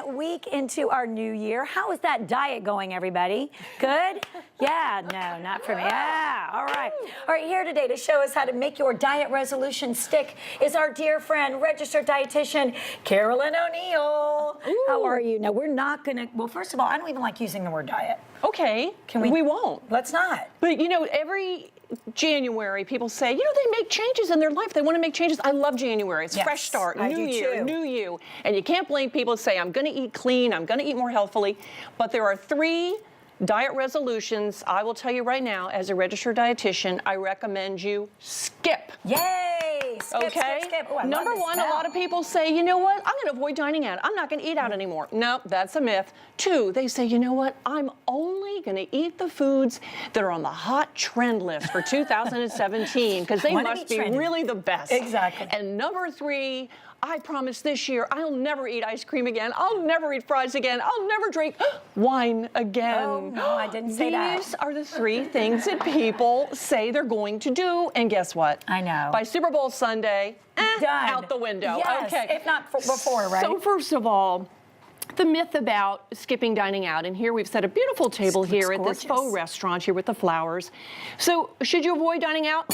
1 week into our new year. How is that diet going, everybody? Good? Yeah, no, not for me. Yeah, all right. All right, here today to show us how to make your diet resolution stick is our dear friend, registered dietitian, Carolyn O'Neil. How are you? No, we're not gonna, well, first of all, I don't even like using the word diet. Okay, we won't. Let's not. But you know, every January, people say, you know, they make changes in their life. They want to make changes. I love January. It's fresh start, new year, new you. And you can't blame people who say, I'm going to eat clean, I'm going to eat more healthfully. But there are 3 diet resolutions I will tell you right now, as a registered dietitian, I recommend you skip. Yay! Skip, skip, skip. Oh, Number 1, a lot of people say, you know what, I'm going to avoid dining out. I'm not going to eat out anymore. No, that's a myth. 2, they say, you know what, I'm only going to eat the foods that are on the hot trend list for 2017 because they must be really the best. Exactly. And number 3, I promise this year I'll never eat ice cream again. I'll never eat fries again. I'll never drink wine again. Oh, no, I didn't say that. These are the 3 things that people say they're going to do. And guess what? I know. By Super Bowl Sunday, out the window. Yes, okay. if not before, right? So first of all, the myth about skipping dining out, and here we've set a beautiful table here at this faux restaurant here with the flowers. So should you avoid dining out?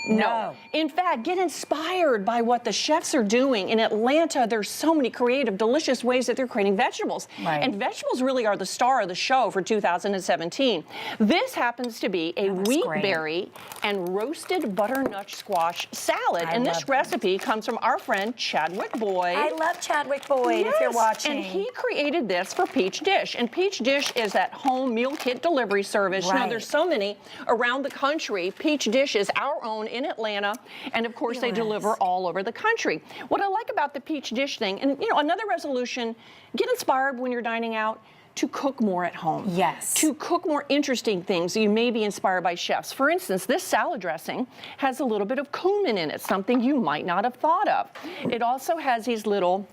No. In fact, get inspired by what the chefs are doing. In Atlanta, there's so many creative, delicious ways that they're creating vegetables. Right. And vegetables really are the star of the show for 2017. This happens to be a wheat berry and roasted butternut squash salad. And this recipe comes from our friend Chadwick Boyd. I love Chadwick Boyd, if you're watching. And he created this for Peach Dish. And Peach Dish is that home meal kit delivery service. Right. Now, there's so many around the country. Peach Dish is our own in Atlanta, and of course they deliver all over the country. What I like about the Peach Dish thing, and you know, another resolution, get inspired when you're dining out to cook more at home. Yes. To cook more interesting things. You may be inspired by chefs. For instance, this salad dressing has a little bit of cumin in it, something you might not have thought of. It also has these little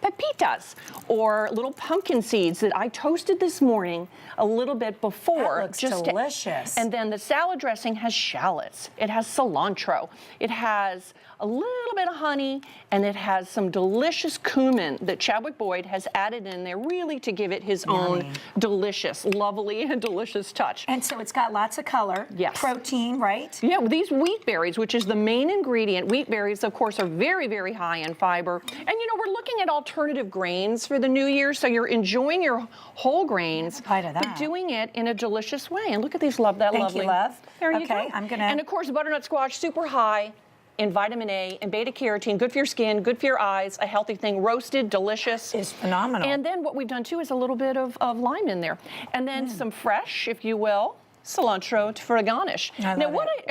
pepitas, or little pumpkin seeds that I toasted this morning a little bit before. That looks delicious. And then the salad dressing has shallots. It has cilantro. It has a little bit of honey, and it has some delicious cumin that Chadwick Boyd has added in there, really to give it his own delicious, lovely, and delicious touch. And so it's got lots of color. Yes. Protein, right? Yeah, these wheat berries, which is the main ingredient. Wheat berries, of course, are very, very high in fiber. And you know, we're looking at alternative grains for the new year, so you're enjoying your whole grains, but doing it in a delicious way. And look at these, lovely. Thank you, love. There you go. I'm gonna. And of course, butternut squash, super high in vitamin A and beta carotene, good for your skin, good for your eyes, a healthy thing, roasted, delicious. Is phenomenal. And then what we've done too is a little bit of lime in there. And then some fresh, if you will, cilantro for a garnish. Now,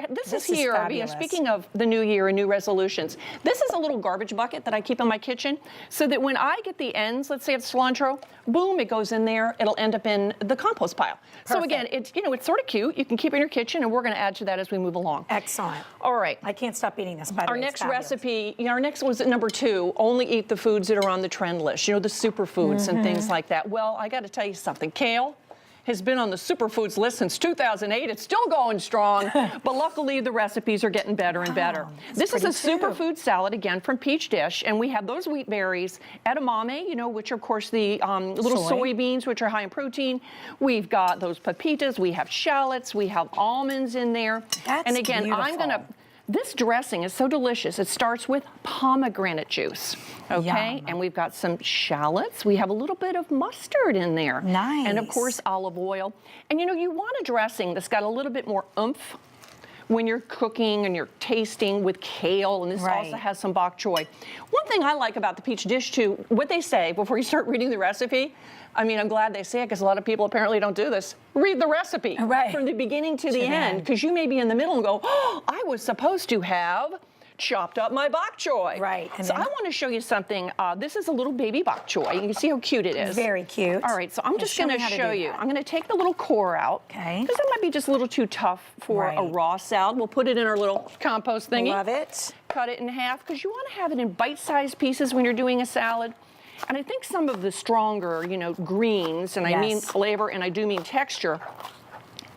this is here, speaking of the new year and new resolutions, this is a little garbage bucket that I keep in my kitchen so that when I get the ends, let's say of cilantro, boom, it goes in there, it'll end up in the compost pile. Perfect. So again, it's, you know, it's sort of cute. You can keep it in your kitchen, and we're going to add to that as we move along. Excellent. All right. I can't stop eating this, by the way. Our next recipe, you know, our next was at number 2, only eat the foods that are on the trend list, you know, the superfoods and things like that. Well, I got to tell you something. Kale has been on the superfoods list since 2008. It's still going strong, but luckily the recipes are getting better and better. This is a superfood salad, again, from Peach Dish, and we have those wheat berries, edamame, you know, which are, of course, the little soybeans, which are high in protein. We've got those pepitas, we have shallots, we have almonds in there. That's beautiful. I'm gonna, this dressing is so delicious. It starts with pomegranate juice, okay? And we've got some shallots. We have a little bit of mustard in there. Nice. And of course, olive oil. And you know, you want a dressing that's got a little bit more oomph when you're cooking and you're tasting with kale, and this also has some bok choy. One thing I like about the Peach Dish too, what they say before you start reading the recipe, I mean, I'm glad they say it because a lot of people apparently don't do this. Read the recipe from the beginning to the end, because you may be in the middle and go, oh, I was supposed to have chopped up my bok choy. Right. So I want to show you something. This is a little baby bok choy. You can see how cute it is. Very cute. All right, so I'm just going to show you. I'm going to take the little core out. Okay. Because it might be just a little too tough for a raw salad. We'll put it in our little compost thingy. Love it. Cut it in half, because you want to have it in bite-sized pieces when you're doing a salad. And I think some of the stronger, you know, greens, and I mean flavor and I do mean texture,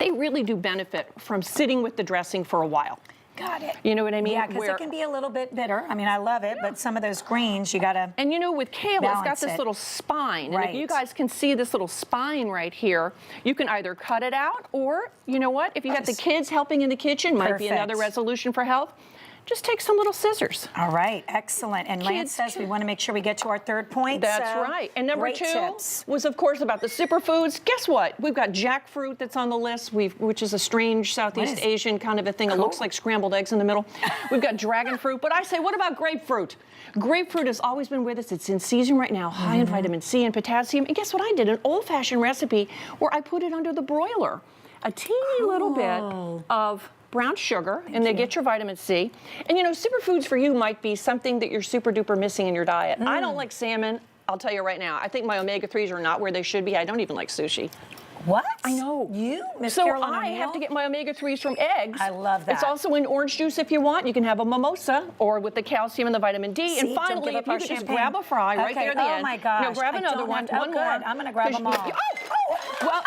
they really do benefit from sitting with the dressing for a while. Got it. You know what I mean? Yeah, because it can be a little bit bitter. I mean, I love it, but some of those greens, you gotta. And you know, with kale, it's got balance this it. little spine. Right. And if you guys can see this little spine right here, you can either cut it out, or you know what? If you got the kids helping in the kitchen, might be another resolution for health. Just take some little scissors. All right, excellent. And Lance says we want to make sure we get to our third point. That's right. And number two was, of course, about the superfoods. Guess what? We've got jackfruit that's on the list, which is a strange Southeast Asian kind of a thing. Cool. It looks like scrambled eggs in the middle. We've got dragon fruit. But I say, what about grapefruit? Grapefruit has always been with us. It's in season right now, high in vitamin C and potassium. And guess what I did? An old-fashioned recipe where I put it under the broiler. A teeny little bit of brown sugar, and they get your vitamin C. And you know, superfoods for you might be something that you're super duper missing in your diet. I don't like salmon. I'll tell you right now, I think my omega-3s are not where they should be. I don't even like sushi. What? I know. You, Miss So Carolyn I O'Neil? have to get my omega-3s from eggs. I love that. It's also in orange juice if you want. You can have a mimosa, or with the calcium and the vitamin D. See, and finally, if you could just grab a fry right there at the end. Oh my gosh. No, grab another one. One more. I'm going to grab them all. Well,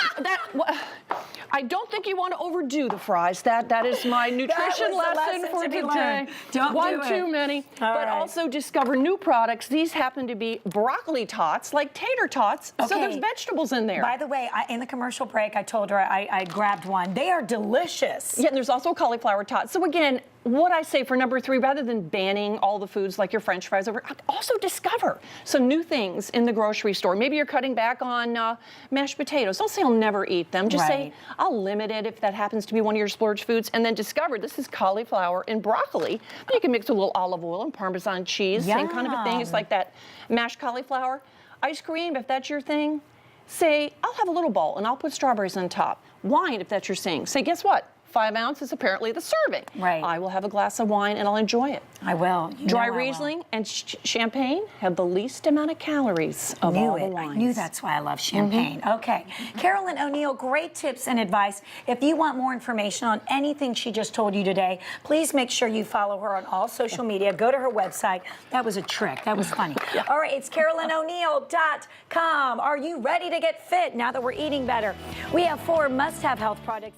I don't think you want to overdo the fries. That is my nutrition lesson for today. Don't One do too many. All but right. also discover new products. These happen to be broccoli tots, like tater tots. So there's vegetables in there. By the way, in the commercial break, I told her I grabbed one. They are delicious. Yeah, and there's also cauliflower tots. So again, what I say for number three, rather than banning all the foods like your French fries over, also discover some new things in the grocery store. Maybe you're cutting back on mashed potatoes. Don't say I'll never eat them. Just say I'll limit it if that happens to be one of your splurge foods. And then discover this is cauliflower and broccoli. You can mix a little olive oil and Parmesan cheese, same kind of a thing. It's like that mashed cauliflower. Ice cream, if that's your thing, say I'll have a little bowl and I'll put strawberries on top. Wine, if that's your thing. Say, guess what? 5 ounces apparently the serving. Right. I will have a glass of wine and I'll enjoy it. I will. Dry Riesling and champagne have the least amount of calories of all the wines. I knew that's why I love champagne. Okay. Carolyn O'Neil, great tips and advice. If you want more information on anything she just told you today, please make sure you follow her on all social media. Go to her website. That was a trick. That was funny. All right, it's CarolynO'Neil.com. Are you ready to get fit now that we're eating better? We have 4 must-have health products.